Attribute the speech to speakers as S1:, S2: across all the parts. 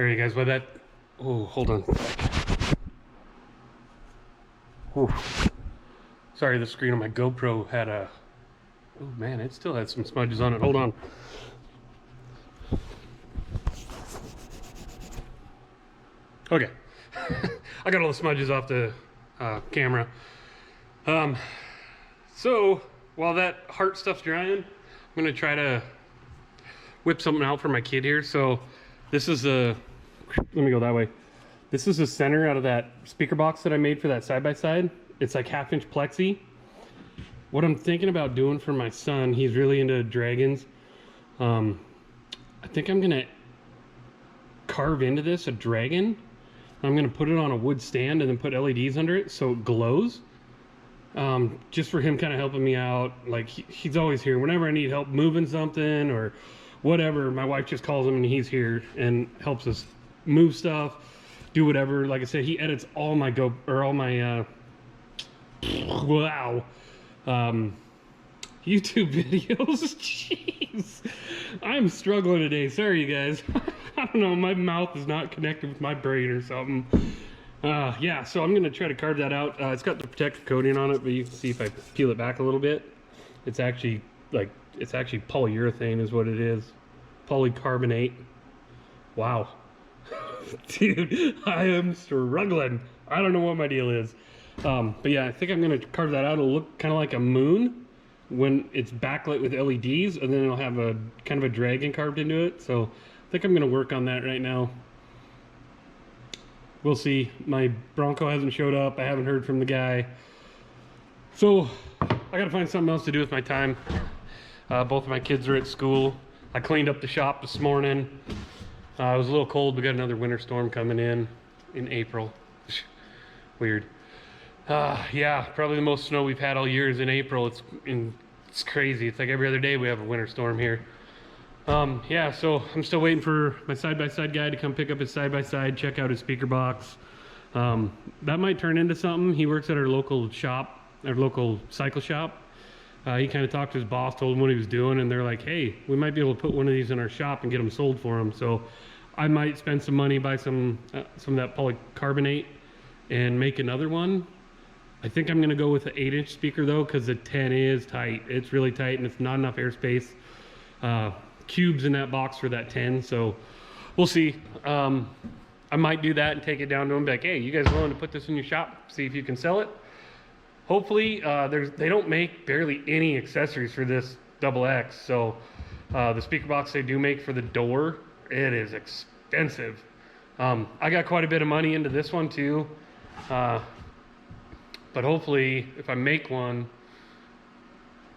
S1: Alright guys, well that, oh, hold on. Whew. Sorry, the screen on my GoPro had a, oh man, it still had some smudges on it. Hold on. Okay. I got all the smudges off the camera. So while that heart stuff's drying, I'm gonna try to whip something out for my kid here. So this is a, let me go that way. This is the center out of that speaker box that I made for that side-by-side. It's like 1/2 inch plexi. What I'm thinking about doing for my son, he's really into dragons. I think I'm gonna carve into this a dragon. I'm gonna put it on a wood stand and then put LEDs under it so it glows. Just for him kind of helping me out. Like he's always here whenever I need help moving something or whatever. My wife just calls him and he's here and helps us move stuff, do whatever. Like I said, he edits all my wow, YouTube videos. Jeez, I'm struggling today. Sorry, you guys. I don't know. My mouth is not connected with my brain or something. Yeah, so I'm gonna try to carve that out. It's got the protective coating on it, but you can see if I peel it back a little bit, it's actually polyurethane is what it is. Polycarbonate. Wow. Dude, I am struggling. I don't know what my deal is. But yeah, I think I'm gonna carve that out. It'll look kind of like a moon when it's backlit with LEDs, and then it'll have a kind of a dragon carved into it. So I think I'm gonna work on that right now. We'll see. My Bronco hasn't showed up. I haven't heard from the guy. So I gotta find something else to do with my time. Both of my kids are at school. I cleaned up the shop this morning. It was a little cold. We got another winter storm coming in April. Weird. Yeah, probably the most snow we've had all year is in April. It's crazy. It's like every other day we have a winter storm here. Yeah, so I'm still waiting for my side-by-side guy to come pick up his side-by-side, check out his speaker box. That might turn into something. He works at our local shop, our local cycle shop. He kind of talked to his boss, told him what he was doing, and they're like, hey, we might be able to put one of these in our shop and get them sold for him. So I might spend some money, buy some of that polycarbonate and make another one. I think I'm going to go with an 8-inch speaker though, because the 10 is tight. It's really tight and it's not enough airspace. Cubes in that box for that 10, so we'll see. I might do that and take it down to them, be like, hey, you guys willing to put this in your shop, see if you can sell it? Hopefully. They don't make barely any accessories for this XX, so the speaker box they do make for the door, it is expensive. I got quite a bit of money into this one too, but hopefully if I make one,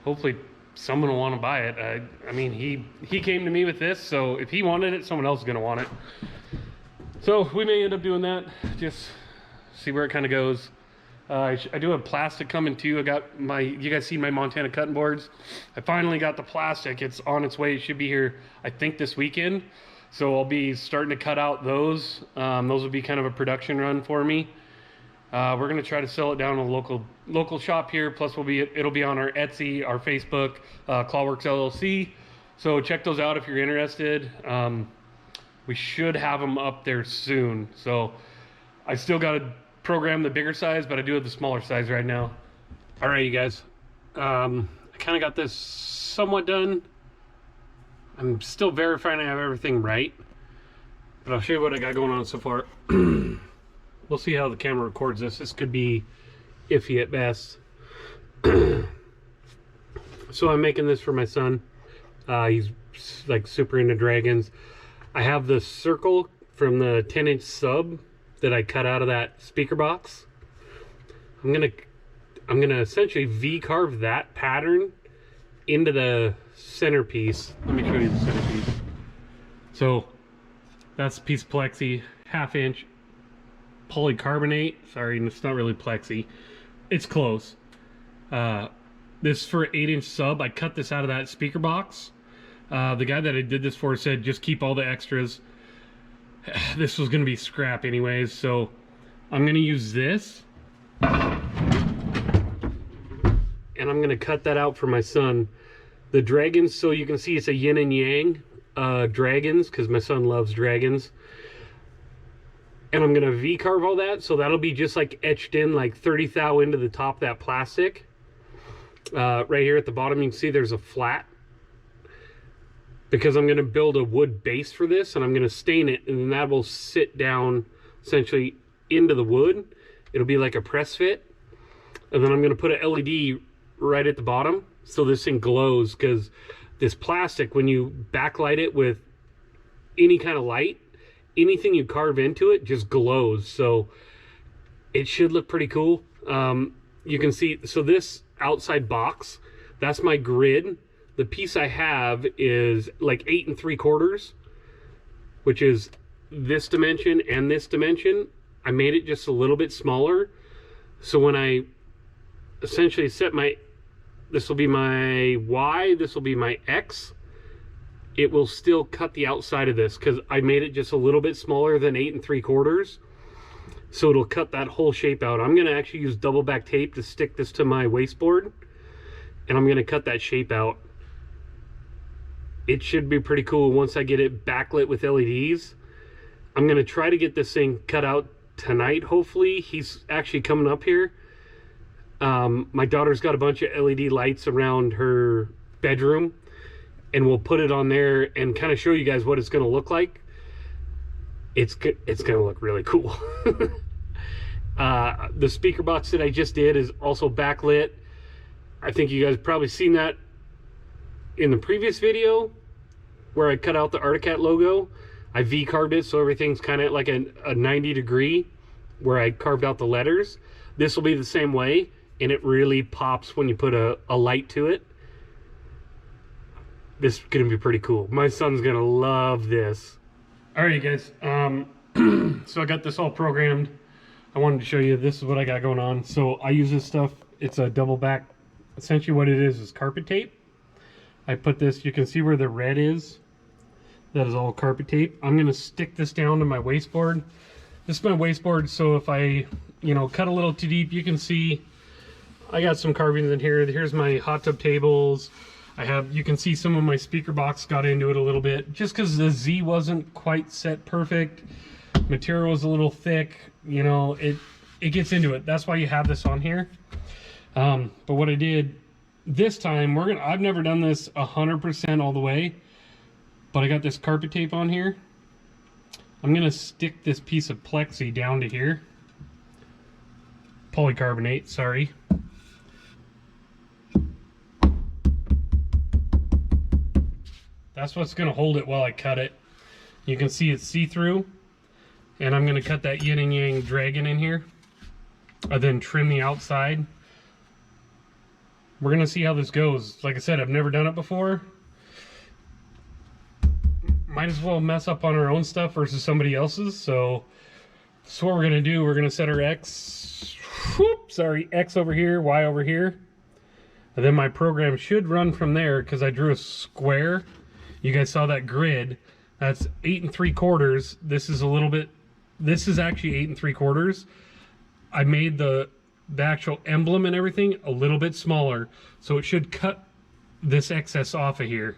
S1: hopefully someone will want to buy it. I mean, he came to me with this, so if he wanted it, someone else is going to want it. So we may end up doing that, just see where it kind of goes. I do have plastic coming too. I got you guys seen my Montana cutting boards? I finally got the plastic. It's on its way. It should be here, I think, this weekend. So I'll be starting to cut out those. Those will be kind of a production run for me. We're gonna try to sell it down to a local shop here. Plus it'll be on our Etsy, our Facebook, Clawworks LLC. So check those out if you're interested. We should have them up there soon. So I still gotta program the bigger size, but I do have the smaller size right now. All right, you guys. I kind of got this somewhat done. I'm still verifying I have everything right, but I'll show you what I got going on so far. We'll see how the camera records this. This could be iffy at best. So I'm making this for my son. He's like super into dragons. I have the circle from the 10-inch sub that I cut out of that speaker box. I'm gonna essentially V-carve that pattern into the centerpiece. Let me show you the centerpiece. So that's a piece of plexi, 1/2 inch polycarbonate. Sorry, it's not really plexi. It's close. This for 8-inch sub. I cut this out of that speaker box. The guy that I did this for said just keep all the extras. This was going to be scrap anyways, so I'm going to use this. And I'm going to cut that out for my son. The dragons, so you can see it's a yin and yang dragons, because my son loves dragons. and I'm gonna V-carve all that, so that'll be just like etched in like 30 thou into the top of that plastic. Right here at the bottom, you can see there's a flat, because I'm gonna build a wood base for this, and I'm gonna stain it, and then that will sit down essentially into the wood. It'll be like a press fit, and then I'm gonna put an LED right at the bottom so this thing glows, because this plastic, when you backlight it with any kind of light, anything you carve into it just glows. So it should look pretty cool. You can see, so this outside box, that's my grid. The piece I have is like 8 3/4, which is this dimension and this dimension. I made it just a little bit smaller, so when I essentially set my, this will be my Y, this will be my X, it will still cut the outside of this, because I made it just a little bit smaller than 8 3/4, so it'll cut that whole shape out. I'm gonna actually use double back tape to stick this to my wasteboard, and I'm gonna cut that shape out. It should be pretty cool once I get it backlit with LEDs. I'm gonna try to get this thing cut out tonight, hopefully. He's actually coming up here. My daughter's got a bunch of LED lights around her bedroom, and we'll put it on there and kind of show you guys what it's gonna look like. It's gonna look really cool. The speaker box that I just did is also backlit. I think you guys probably seen that in the previous video where I cut out the Articat logo. I V-carved it so everything's kind of like a 90-degree where I carved out the letters. This will be the same way, and it really pops when you put a light to it. This is gonna be pretty cool. My son's gonna love this. All right, guys, so I got this all programmed. I wanted to show you, this is what I got going on. So I use this stuff, it's a double back, essentially what it is carpet tape. I put this, you can see where the red is, that is all carpet tape. I'm gonna stick this down to my wasteboard. This is my wasteboard, so if I, you know, cut a little too deep, you can see I got some carvings in here. Here's my hot tub tables. I have, you can see some of my speaker box got into it a little bit, just because the Z wasn't quite set perfect. Material was a little thick, you know, it gets into it. That's why you have this on here. But what I did this time, I've never done this 100% all the way, but I got this carpet tape on here. I'm gonna stick this piece of plexi down to here. Polycarbonate, sorry. That's what's gonna hold it while I cut it. You can see it's see-through, and I'm gonna cut that yin and yang dragon in here, and then trim the outside. We're gonna see how this goes. Like I said, I've never done it before. Might as well mess up on our own stuff versus somebody else's. So that's what we're gonna do. We're gonna set our X, X over here, Y over here. And then my program should run from there, because I drew a square. You guys saw that grid. That's 8 3/4. This is a little bit, this is actually 8 3/4. I made the actual emblem and everything a little bit smaller, so it should cut this excess off of here.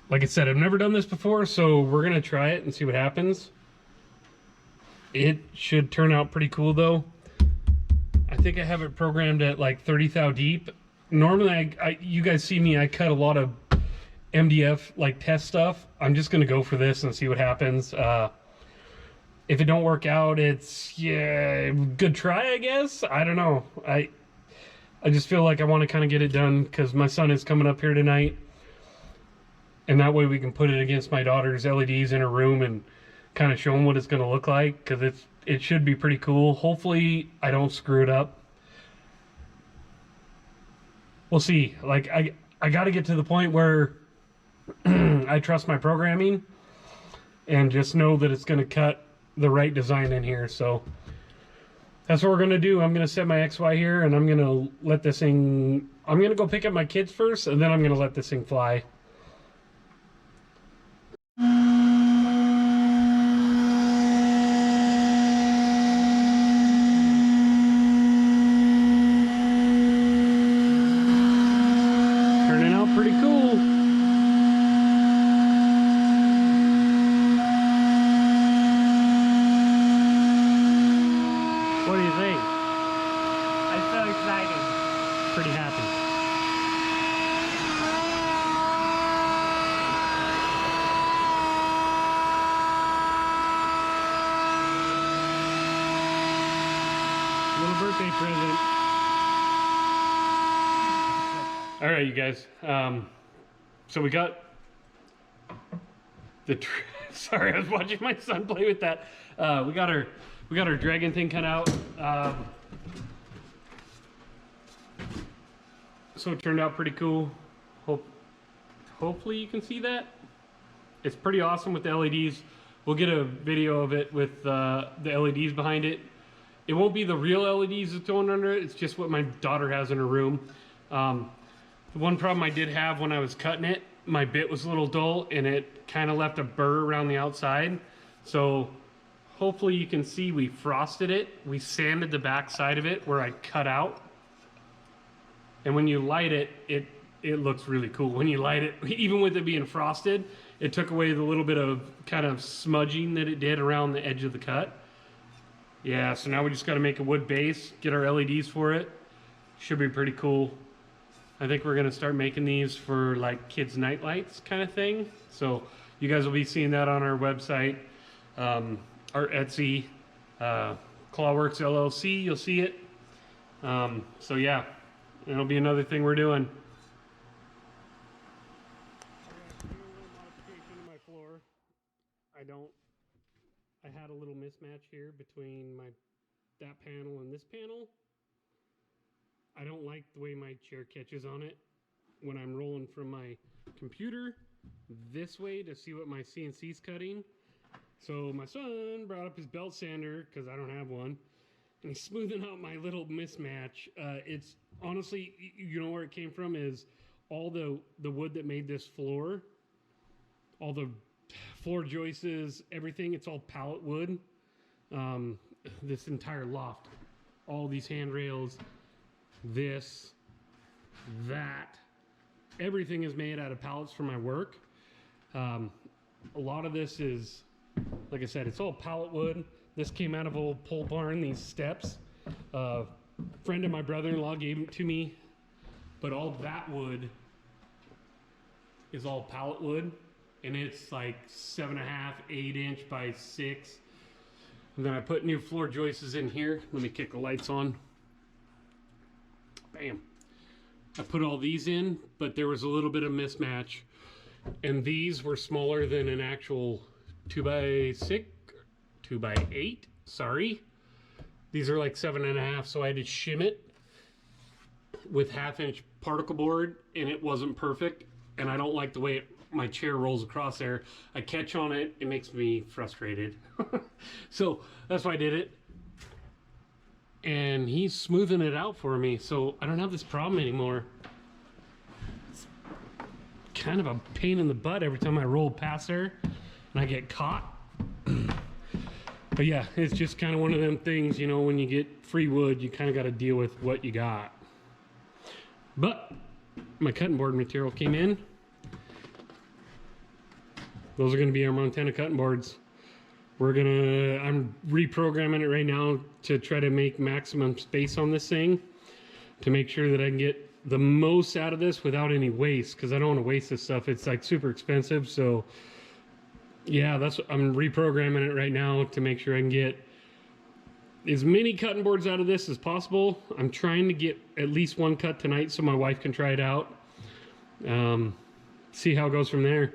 S1: Like I said, I've never done this before, so we're gonna try it and see what happens. It should turn out pretty cool though. I think I have it programmed at like 30 thou deep. Normally, you guys see me, I cut a lot of MDF like test stuff. I'm just gonna go for this and see what happens. If it don't work out, it's, yeah, good try, I guess. I don't know. I just feel like I want to kind of get it done, because my son is coming up here tonight, and that way we can put it against my daughter's LEDs in her room and kind of show him what it's going to look like, because it should be pretty cool. Hopefully I don't screw it up. We'll see. Like, I got to get to the point where I trust my programming and just know that it's going to cut the right design in here. So that's what we're going to do. I'm going to set my XY here, and I'm going to let this thing, I'm going to go pick up my kids first, and then I'm going to let this thing fly. Turning out pretty cool. you think?
S2: I'm so excited.
S1: Pretty happy. Little birthday present. All right, you guys. So we got the. Sorry, I was watching my son play with that. We got our dragon thing cut out. So it turned out pretty cool. Hopefully you can see that. It's pretty awesome with the LEDs. We'll get a video of it with the LEDs behind it. It won't be the real LEDs that's going under it. It's just what my daughter has in her room. The one problem I did have when I was cutting it, my bit was a little dull and it kind of left a burr around the outside. So hopefully you can see we frosted it. We sanded the back side of it where I cut out. And when you light it, it looks really cool. When you light it, even with it being frosted, it took away the little bit of kind of smudging that it did around the edge of the cut. Yeah, so now we just got to make a wood base, get our LEDs for it. Should be pretty cool. I think we're going to start making these for like kids' night lights kind of thing. So you guys will be seeing that on our website, our Etsy, Clawworks LLC, you'll see it. So yeah, it'll be another thing we're doing. I had a little mismatch here between that panel and this panel. I don't like the way my chair catches on it when I'm rolling from my computer this way to see what my CNC's cutting. So my son brought up his belt sander because I don't have one, and he's smoothing out my little mismatch. It's honestly, you know where it came from is all the wood that made this floor, all the floor joists, everything, it's all pallet wood. This entire loft, all these handrails, this, that, everything is made out of pallets for my work. A lot of this is, like I said, it's all pallet wood. This came out of an old pole barn, these steps. A friend of my brother-in-law gave them to me, but all that wood is all pallet wood, and it's like 7.5, 8-inch by 6. And then I put new floor joists in here. Let me kick the lights on. Bam. I put all these in, but there was a little bit of mismatch. And these were smaller than an actual 2x6, 2x8, sorry. These are like 7.5, so I had to shim it with 1/2-inch particle board, and it wasn't perfect. And I don't like the way my chair rolls across there. I catch on it, it makes me frustrated. So that's why I did it. And he's smoothing it out for me, so I don't have this problem anymore. It's kind of a pain in the butt every time I roll past there and I get caught. But yeah, it's just kind of one of them things, you know, when you get free wood, you kind of got to deal with what you got. But my cutting board material came in. Those are going to be our Montana cutting boards. I'm reprogramming it right now to try to make maximum space on this thing to make sure that I can get the most out of this without any waste, because I don't want to waste this stuff. It's like super expensive. So yeah, I'm reprogramming it right now to make sure I can get as many cutting boards out of this as possible. I'm trying to get at least one cut tonight so my wife can try it out. See how it goes from there.